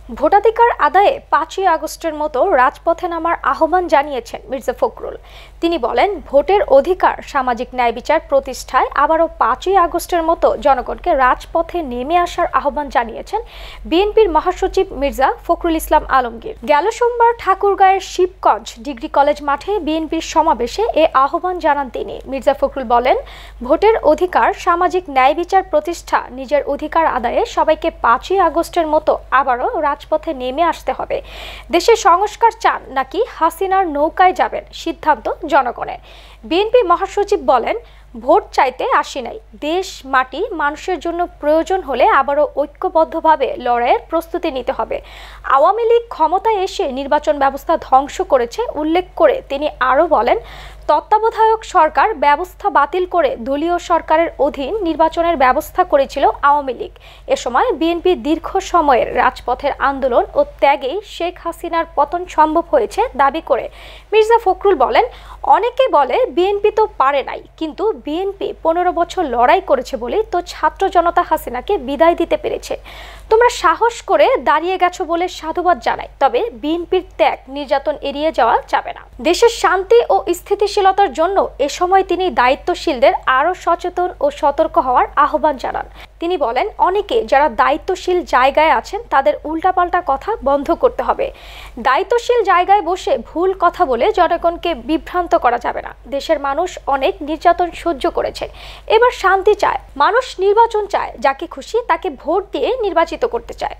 ভোটাধিকার আদায়ে ৫ই আগস্টের মতো রাজপথে নামার আহ্বান জানিয়েছেন মির্জা ফখরুল। তিনি বলেন, ভোটের অধিকার, সামাজিক ন্যায় বিচার প্রতিষ্ঠায় আবারও ৫ই আগস্টের মতো জনগণকে রাজপথে নেমে আসার আহ্বান জানিয়েছেন বিএনপির মহাসচিব মির্জা ফখরুল ইসলাম আলমগীর। গেল সোমবার ঠাকুরগাঁয়ের শিবগঞ্জ ডিগ্রি কলেজ মাঠে বিএনপির সমাবেশে এ আহ্বান জানান তিনি। মির্জা ফখরুল বলেন, ভোটের অধিকার, সামাজিক ন্যায় বিচার প্রতিষ্ঠা, নিজের অধিকার আদায়ে সবাইকে ৫ই আগস্টের মতো আবারও রাজপথে নেমে আসতে হবে। দেশে সংস্কার চান নাকি হাসিনার নৌকায় যাবেন, সিদ্ধান্ত জনগণের। বিএনপি মহাসচিব বলেন, ভোট চাইতে আসি নাই, দেশ, মাটি, মানুষের জন্য প্রয়োজন হলে আবারও ঐক্যবদ্ধভাবে লড়াইয়ের প্রস্তুতি নিতে হবে। আওয়ামী লীগ ক্ষমতায় এসে নির্বাচন ব্যবস্থা ধ্বংস করেছে উল্লেখ করে তিনি আরও বলেন, তত্ত্বাবধায়ক সরকার ব্যবস্থা বাতিল করে দলীয় সরকারের অধীন নির্বাচনের ব্যবস্থা করেছিল আওয়ামী লীগ। এ সময় বিএনপি দীর্ঘ সময়ের রাজপথের আন্দোলন ও ত্যাগেই শেখ হাসিনার পতন সম্ভব হয়েছে দাবি করে মির্জা ফখরুল বলেন, অনেকে বলে বিএনপি তো পারে নাই, কিন্তু বিএনপি ১৫ বছর লড়াই করেছে বলেই তো ছাত্র জনতা হাসিনাকে বিদায় দিতে পেরেছে। তোমরা সাহস করে দাঁড়িয়ে গেছো বলে সাধুবাদ জানাই, তবে বিএনপির ত্যাগ, নির্যাতন এড়িয়ে যাওয়া যাবে না। দেশের শান্তি ও স্থিতিশীলতার জন্য এ সময় তিনি দায়িত্বশীলদের আরও সচেতন ও সতর্ক হওয়ার আহ্বান জানান। তিনি বলেন, অনেকে যারা দায়িত্বশীল জায়গায় আছেন তাদের উল্টাপাল্টা কথা বন্ধ করতে হবে। দায়িত্বশীল জায়গায় বসে ভুল কথা বলে জনগণকে বিভ্রান্ত করা যাবে না। দেশের মানুষ অনেক নির্যাতন সহ্য করেছে, এবার শান্তি চায়। মানুষ নির্বাচন চায়, যাকে খুশি তাকে ভোট দিয়ে নির্বাচিত করতে চায়।